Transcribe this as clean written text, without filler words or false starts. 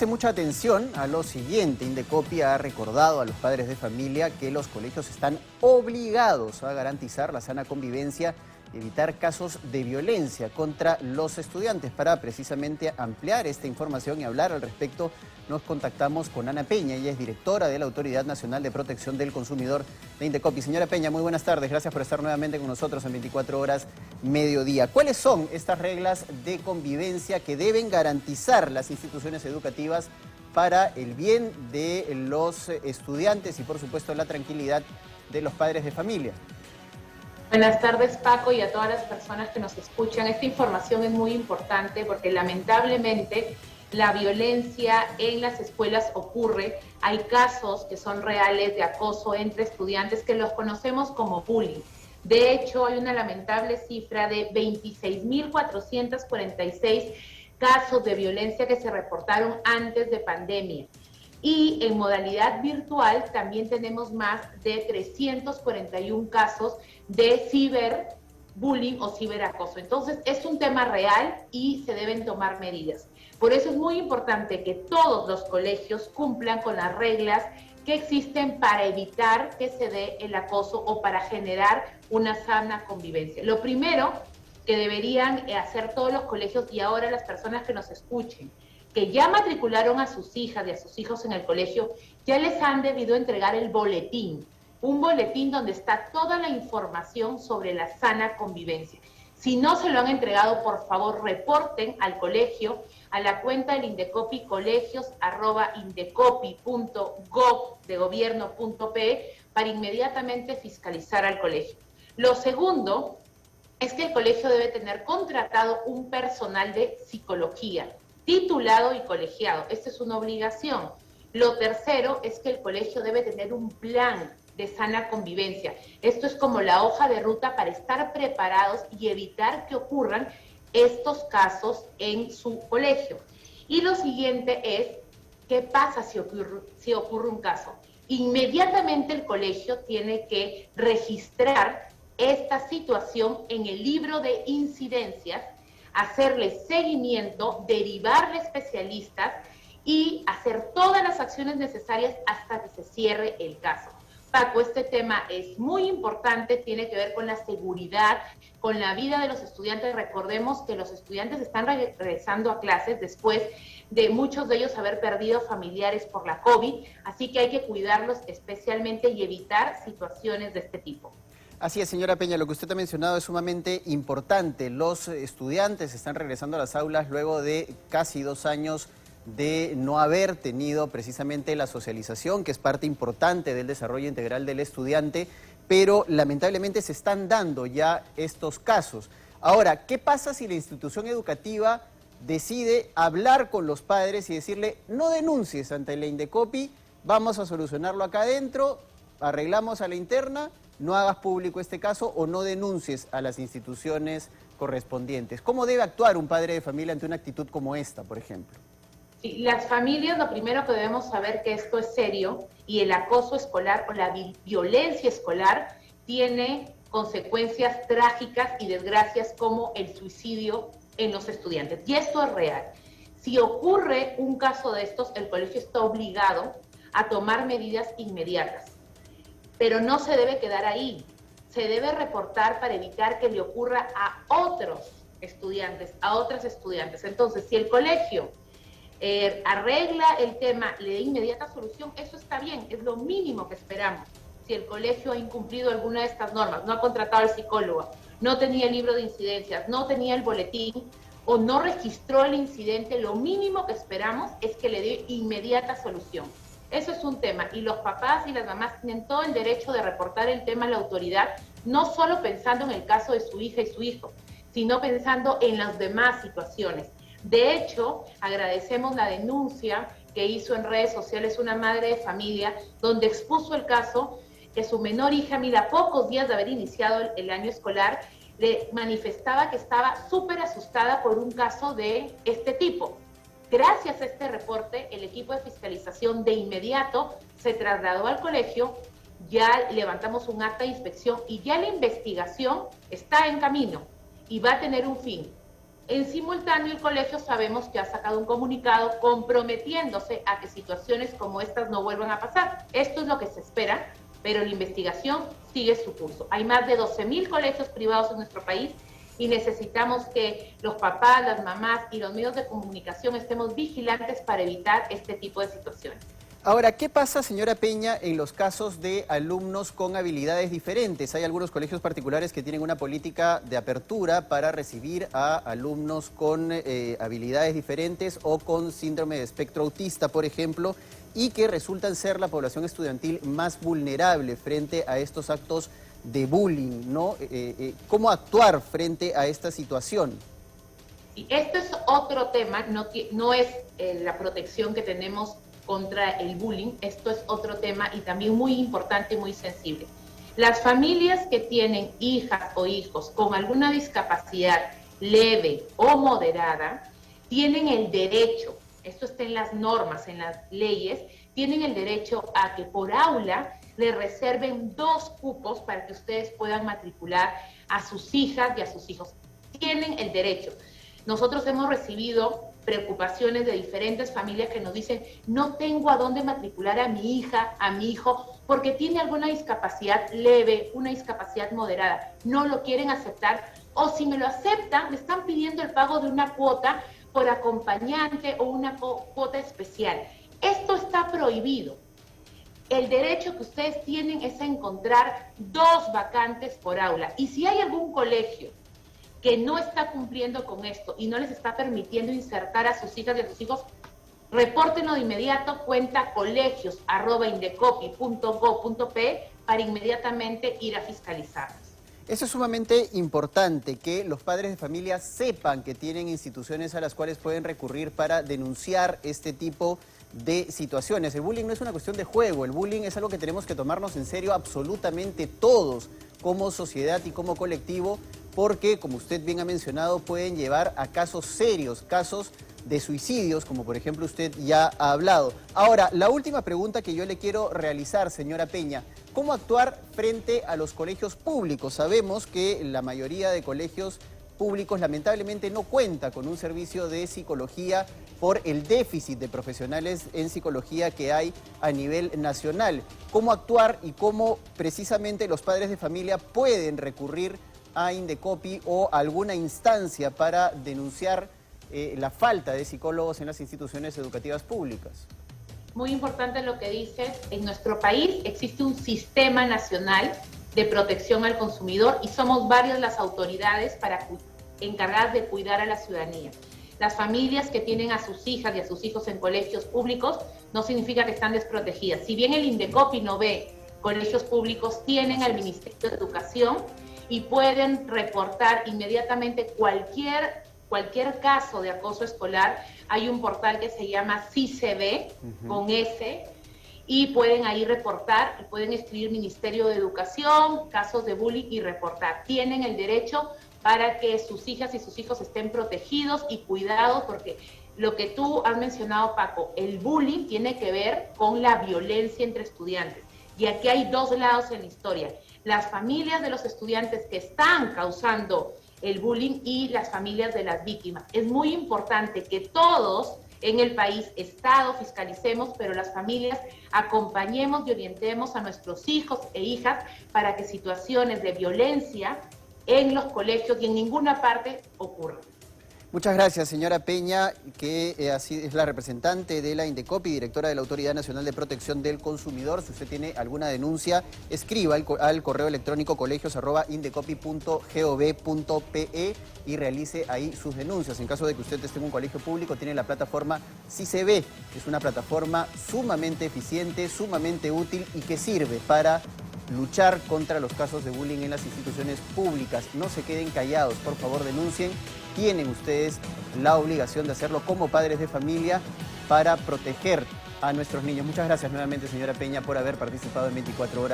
preste mucha atención a lo siguiente. Indecopi ha recordado a los padres de familia que los colegios están obligados a garantizar la sana convivencia y evitar casos de violencia contra los estudiantes. Para precisamente ampliar esta información y hablar al respecto, nos contactamos con Ana Peña. Ella es directora de la Autoridad Nacional de Protección del Consumidor de Indecopi. Señora Peña, muy buenas tardes. Gracias por estar nuevamente con nosotros en 24 horas mediodía. ¿Cuáles son estas reglas de convivencia que deben garantizar las instituciones educativas para el bien de los estudiantes y, por supuesto, la tranquilidad de los padres de familia? Buenas tardes, Paco, y a todas las personas que nos escuchan. Esta información es muy importante porque lamentablemente la violencia en las escuelas ocurre. Hay casos que son reales de acoso entre estudiantes que los conocemos como bullying. De hecho, hay una lamentable cifra de 26.446 casos de violencia que se reportaron antes de pandemia. Y en modalidad virtual también tenemos más de 341 casos de ciberbullying o ciberacoso. Entonces, es un tema real y se deben tomar medidas. Por eso es muy importante que todos los colegios cumplan con las reglas que existen para evitar que se dé el acoso o para generar una sana convivencia. Lo primero que deberían hacer todos los colegios y ahora las personas que nos escuchen, que ya matricularon a sus hijas y a sus hijos en el colegio, ya les han debido entregar el boletín, un boletín donde está toda la información sobre la sana convivencia. Si no se lo han entregado, por favor, reporten al colegio, a la cuenta del Indecopi, colegios@indecopi.gov.pe, para inmediatamente fiscalizar al colegio. Lo segundo es que el colegio debe tener contratado un personal de psicología, titulado y colegiado. Esta es una obligación. Lo tercero es que el colegio debe tener un plan de sana convivencia. Esto es como la hoja de ruta para estar preparados y evitar que ocurran estos casos en su colegio. Y lo siguiente es, ¿qué pasa si ocurre un caso? Inmediatamente el colegio tiene que registrar esta situación en el libro de incidencias, hacerle seguimiento, derivarle especialistas y hacer todas las acciones necesarias hasta que se cierre el caso. Paco, este tema es muy importante, tiene que ver con la seguridad, con la vida de los estudiantes. Recordemos que los estudiantes están regresando a clases después de muchos de ellos haber perdido familiares por la COVID, así que hay que cuidarlos especialmente y evitar situaciones de este tipo. Así es, señora Peña, lo que usted ha mencionado es sumamente importante. Los estudiantes están regresando a las aulas luego de casi 2 años de no haber tenido precisamente la socialización, que es parte importante del desarrollo integral del estudiante, pero lamentablemente se están dando ya estos casos. Ahora, ¿qué pasa si la institución educativa decide hablar con los padres y decirle, no denuncies ante la Indecopi, vamos a solucionarlo acá adentro, arreglamos a la interna, no hagas público este caso o no denuncies a las instituciones correspondientes? ¿Cómo debe actuar un padre de familia ante una actitud como esta, por ejemplo? Sí, las familias, lo primero que debemos saber que esto es serio y el acoso escolar o la violencia escolar tiene consecuencias trágicas y desgracias como el suicidio en los estudiantes. Y esto es real. Si ocurre un caso de estos, el colegio está obligado a tomar medidas inmediatas. Pero no se debe quedar ahí, se debe reportar para evitar que le ocurra a otros estudiantes, a otras estudiantes. Entonces, si el colegio arregla el tema, le da inmediata solución, eso está bien, es lo mínimo que esperamos. Si el colegio ha incumplido alguna de estas normas, no ha contratado al psicólogo, no tenía el libro de incidencias, no tenía el boletín o no registró el incidente, lo mínimo que esperamos es que le dé inmediata solución. Eso es un tema, y los papás y las mamás tienen todo el derecho de reportar el tema a la autoridad, no solo pensando en el caso de su hija y su hijo, sino pensando en las demás situaciones. De hecho, agradecemos la denuncia que hizo en redes sociales una madre de familia, donde expuso el caso que su menor hija, mira, pocos días de haber iniciado el año escolar, le manifestaba que estaba súper asustada por un caso de este tipo. Gracias a este reporte, el equipo de fiscalización de inmediato se trasladó al colegio, ya levantamos un acta de inspección y ya la investigación está en camino y va a tener un fin. En simultáneo, el colegio sabemos que ha sacado un comunicado comprometiéndose a que situaciones como estas no vuelvan a pasar. Esto es lo que se espera, pero la investigación sigue su curso. Hay más de 12.000 colegios privados en nuestro país y necesitamos que los papás, las mamás y los medios de comunicación estemos vigilantes para evitar este tipo de situaciones. Ahora, ¿qué pasa, señora Peña, en los casos de alumnos con habilidades diferentes? Hay algunos colegios particulares que tienen una política de apertura para recibir a alumnos con habilidades diferentes o con síndrome de espectro autista, por ejemplo, y que resultan ser la población estudiantil más vulnerable frente a estos actos de bullying, ¿no? ¿Cómo actuar frente a esta situación? Y esto es otro tema, no es la protección que tenemos contra el bullying, esto es otro tema y también muy importante y muy sensible. Las familias que tienen hijas o hijos con alguna discapacidad leve o moderada tienen el derecho, esto está en las normas, en las leyes, tienen el derecho a que por aula le reserven 2 cupos para que ustedes puedan matricular a sus hijas y a sus hijos. Tienen el derecho. Nosotros hemos recibido preocupaciones de diferentes familias que nos dicen, no tengo a dónde matricular a mi hija, a mi hijo, porque tiene alguna discapacidad leve, una discapacidad moderada. No lo quieren aceptar, o si me lo aceptan, me están pidiendo el pago de una cuota por acompañante o una cuota especial. Esto está prohibido. El derecho que ustedes tienen es a encontrar 2 vacantes por aula. Y si hay algún colegio que no está cumpliendo con esto y no les está permitiendo insertar a sus hijas y a sus hijos, repórtenlo de inmediato, cuenta colegios@indecopi.go.pe para inmediatamente ir a fiscalizarlos. Eso es sumamente importante, que los padres de familia sepan que tienen instituciones a las cuales pueden recurrir para denunciar este tipo de situaciones. El bullying no es una cuestión de juego, el bullying es algo que tenemos que tomarnos en serio absolutamente todos, como sociedad y como colectivo, porque, como usted bien ha mencionado, pueden llevar a casos serios, casos de suicidios, como por ejemplo usted ya ha hablado. Ahora, la última pregunta que yo le quiero realizar, señora Peña, ¿cómo actuar frente a los colegios públicos? Sabemos que la mayoría de colegios públicos lamentablemente no cuenta con un servicio de psicología por el déficit de profesionales en psicología que hay a nivel nacional. ¿Cómo actuar y cómo precisamente los padres de familia pueden recurrir a Indecopi o alguna instancia para denunciar la falta de psicólogos en las instituciones educativas públicas? Muy importante lo que dices. En nuestro país existe un sistema nacional de protección al consumidor y somos varias las autoridades encargadas de cuidar a la ciudadanía. Las familias que tienen a sus hijas y a sus hijos en colegios públicos no significa que están desprotegidas. Si bien el Indecopi no ve colegios públicos, tienen al Ministerio de Educación y pueden reportar inmediatamente cualquier caso de acoso escolar. Hay un portal que se llama CICB, con S, y pueden ahí reportar, y pueden escribir Ministerio de Educación, casos de bullying y reportar. Tienen el derecho para que sus hijas y sus hijos estén protegidos y cuidados, porque lo que tú has mencionado, Paco, el bullying tiene que ver con la violencia entre estudiantes. Y aquí hay 2 lados en la historia. Las familias de los estudiantes que están causando el bullying y las familias de las víctimas. Es muy importante que todos en el país, Estado, fiscalicemos, pero las familias acompañemos y orientemos a nuestros hijos e hijas para que situaciones de violencia en los colegios y en ninguna parte ocurran. Muchas gracias, señora Peña, que así es la representante de la Indecopi, directora de la Autoridad Nacional de Protección del Consumidor. Si usted tiene alguna denuncia, escriba al correo electrónico colegios@indecopi.gov.pe y realice ahí sus denuncias. En caso de que usted esté en un colegio público, tiene la plataforma CICB, que es una plataforma sumamente eficiente, sumamente útil y que sirve para luchar contra los casos de bullying en las instituciones públicas. No se queden callados, por favor, denuncien. Tienen ustedes la obligación de hacerlo como padres de familia para proteger a nuestros niños. Muchas gracias nuevamente, señora Peña, por haber participado en 24 horas.